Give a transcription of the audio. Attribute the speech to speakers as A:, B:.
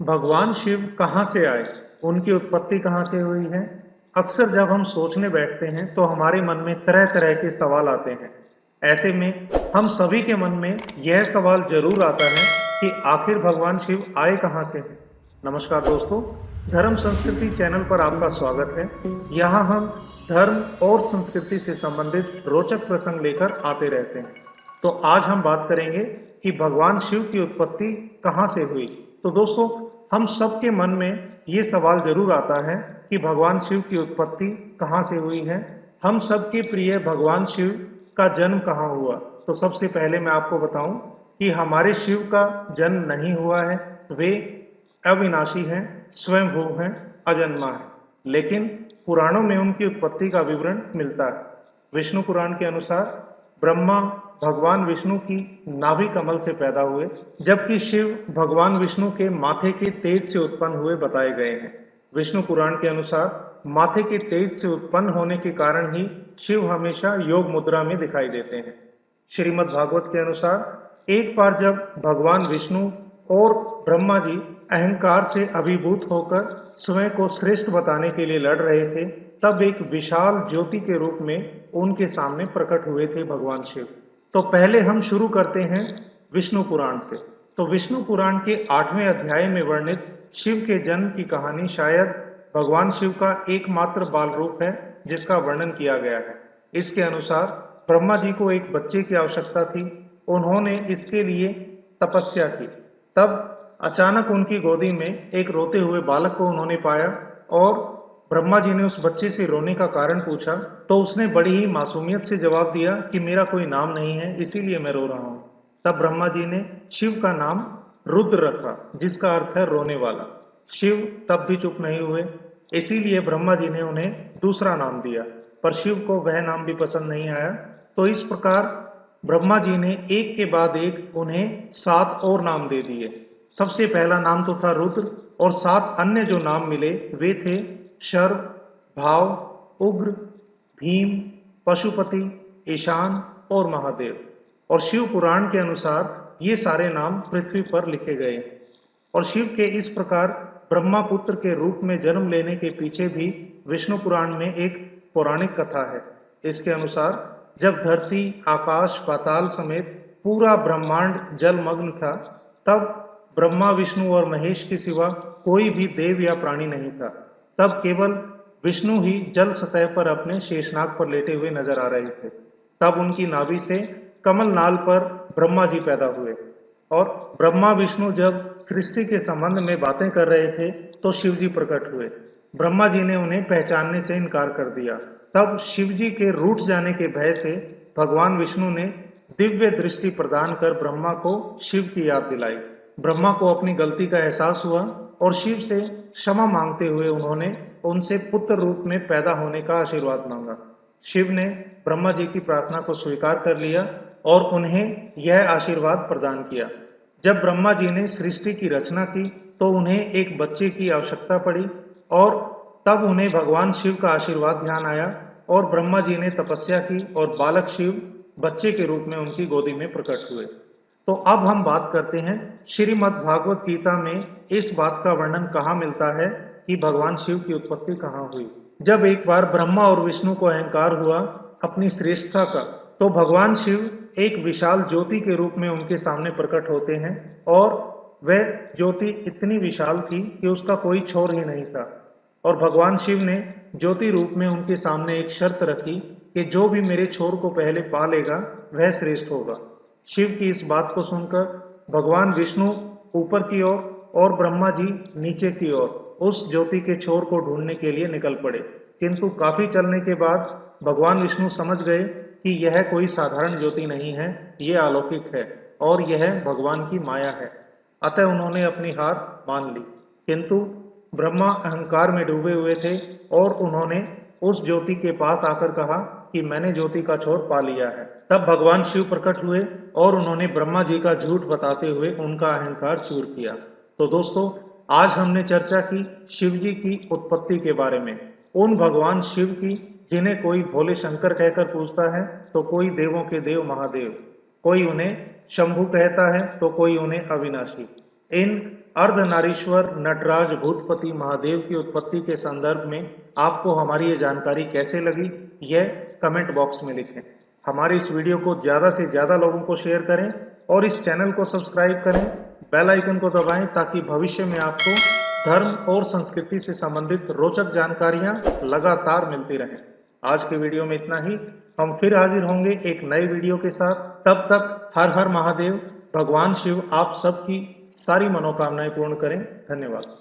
A: भगवान शिव कहाँ से आए, उनकी उत्पत्ति कहाँ से हुई है। अक्सर जब हम सोचने बैठते हैं तो हमारे मन में तरह तरह के सवाल आते हैं। ऐसे में हम सभी के मन में यह सवाल जरूर आता है कि आखिर भगवान शिव आए कहाँ से हैं। नमस्कार दोस्तों, धर्म संस्कृति चैनल पर आपका स्वागत है। यहाँ हम धर्म और संस्कृति से संबंधित रोचक प्रसंग लेकर आते रहते हैं। तो आज हम बात करेंगे कि भगवान शिव की उत्पत्ति कहाँ से हुई। तो दोस्तों, हम सबके मन में ये सवाल जरूर आता है कि भगवान शिव की उत्पत्ति कहाँ से हुई है। हम सबके प्रिय भगवान शिव का जन्म कहाँ हुआ। तो सबसे पहले मैं आपको बताऊं कि हमारे शिव का जन्म नहीं हुआ है। वे अविनाशी हैं, स्वयंभू हैं, अजन्मा है। लेकिन पुराणों में उनकी उत्पत्ति का विवरण मिलता है। विष्णु पुराण के अनुसार ब्रह्मा भगवान विष्णु की नाभि कमल से पैदा हुए, जबकि शिव भगवान विष्णु के माथे के तेज से उत्पन्न हुए बताए गए हैं। विष्णु पुराण के अनुसार माथे के तेज से उत्पन्न होने के कारण ही शिव हमेशा योग मुद्रा में दिखाई देते हैं। श्रीमद् भागवत के अनुसार एक बार जब भगवान विष्णु और ब्रह्मा जी अहंकार से अभिभूत होकर स्वयं को श्रेष्ठ बताने के लिए लड़ रहे थे, तब एक विशाल ज्योति के रूप में उनके सामने प्रकट हुए थे भगवान शिव। तो पहले हम शुरू करते हैं विष्णु पुराण से। तो विष्णु पुराण के 8वें अध्याय में वर्णित शिव के जन्म की कहानी शायद भगवान शिव का एकमात्र बाल रूप है जिसका वर्णन किया गया है। इसके अनुसार ब्रह्मा जी को एक बच्चे की आवश्यकता थी। उन्होंने इसके लिए तपस्या की। तब अचानक उनकी गोदी में एक रोते हुए बालक को उन्होंने पाया और ब्रह्मा जी ने उस बच्चे से रोने का कारण पूछा तो उसने बड़ी ही मासूमियत से जवाब दिया कि मेरा कोई नाम नहीं है, इसीलिए मैं रो रहा हूं। तब ब्रह्मा जी ने शिव का नाम रुद्र रखा, जिसका अर्थ है रोने वाला। शिव तब भी चुप नहीं हुए, इसीलिए ब्रह्मा जी ने उन्हें दूसरा नाम दिया, पर शिव को वह नाम भी पसंद नहीं आया। तो इस प्रकार ब्रह्मा जी ने एक के बाद एक उन्हें 7 और नाम दे दिए। सबसे पहला नाम तो था रुद्र, और 7 अन्य जो नाम मिले वे थे शर्व, भाव, उग्र, भीम, पशुपति, ईशान और महादेव। और शिव पुराण के अनुसार ये सारे नाम पृथ्वी पर लिखे गए। और शिव के इस प्रकार ब्रह्मा पुत्र के रूप में जन्म लेने के पीछे भी विष्णु पुराण में एक पौराणिक कथा है। इसके अनुसार जब धरती, आकाश, पाताल समेत पूरा ब्रह्मांड जलमग्न था, तब ब्रह्मा, विष्णु और महेश के सिवा कोई भी देव या प्राणी नहीं था। तब केवल विष्णु ही जल सतह पर अपने शेषनाग पर लेटे हुए नजर आ रहे थे। तब उनकी नाभि से कमल नाल पर ब्रह्मा जी पैदा हुए। और ब्रह्मा विष्णु जब सृष्टि के संबंध में बातें कर रहे थे तो शिव जी प्रकट हुए। ब्रह्मा जी ने उन्हें पहचानने से इनकार कर दिया। तब शिव जी के रूठ जाने के भय से भगवान विष्णु ने दिव्य दृष्टि प्रदान कर ब्रह्मा को शिव की याद दिलाई। ब्रह्मा को अपनी गलती का एहसास हुआ और शिव से क्षमा मांगते हुए उन्होंने उनसे पुत्र रूप में पैदा होने का आशीर्वाद मांगा। शिव ने ब्रह्मा जी की प्रार्थना को स्वीकार कर लिया और उन्हें यह आशीर्वाद प्रदान किया। जब ब्रह्मा जी ने सृष्टि की रचना की तो उन्हें एक बच्चे की आवश्यकता पड़ी, और तब उन्हें भगवान शिव का आशीर्वाद ध्यान आया और ब्रह्मा जी ने तपस्या की और बालक शिव बच्चे के रूप में उनकी गोदी में प्रकट हुए। तो अब हम बात करते हैं श्रीमद् भागवत गीता में इस बात का वर्णन कहाँ मिलता है कि भगवान शिव की उत्पत्ति कहाँ हुई। जब एक बार ब्रह्मा और विष्णु को अहंकार हुआ अपनी श्रेष्ठता का, तो भगवान शिव एक विशाल ज्योति के रूप में उनके सामने प्रकट होते हैं। और वह ज्योति इतनी विशाल थी कि उसका कोई छोर ही नहीं था। और भगवान शिव ने ज्योति रूप में उनके सामने एक शर्त रखी कि जो भी मेरे छोर को पहले पा लेगा वह श्रेष्ठ होगा। शिव की इस बात को सुनकर भगवान विष्णु ऊपर की ओर और ब्रह्मा जी नीचे की ओर उस ज्योति के छोर को ढूंढने के लिए निकल पड़े। किंतु काफी चलने के बाद भगवान विष्णु समझ गए कि यह कोई साधारण ज्योति नहीं है, यह अलौकिक है और यह भगवान की माया है। अतः उन्होंने अपनी हार मान ली। किंतु ब्रह्मा अहंकार में डूबे हुए थे और उन्होंने उस ज्योति के पास आकर कहा कि मैंने ज्योति का छोर पा लिया है। तब भगवान शिव प्रकट हुए और उन्होंने ब्रह्मा जी का झूठ बताते हुए उनका अहंकार चूर किया। तो दोस्तों, आज हमने चर्चा की शिव जी की उत्पत्ति के बारे में, उन भगवान शिव की जिन्हें कोई भोले शंकर कहकर पूजता है तो कोई देवों के देव महादेव, कोई उन्हें शंभु कहता है तो कोई उन्हें अविनाशी। इन अर्धनारीश्वर नटराज भूतपति महादेव की उत्पत्ति के संदर्भ में आपको हमारी ये जानकारी कैसे लगी, यह कमेंट बॉक्स में लिखें। हमारी इस वीडियो को ज़्यादा से ज़्यादा लोगों को शेयर करें और इस चैनल को सब्सक्राइब करें, बेल आइकन को दबाएं ताकि भविष्य में आपको धर्म और संस्कृति से संबंधित रोचक जानकारियां लगातार मिलती रहें। आज के वीडियो में इतना ही। हम फिर हाजिर होंगे एक नए वीडियो के साथ। तब तक हर हर महादेव। भगवान शिव आप सबकी सारी मनोकामनाएं पूर्ण करें। धन्यवाद।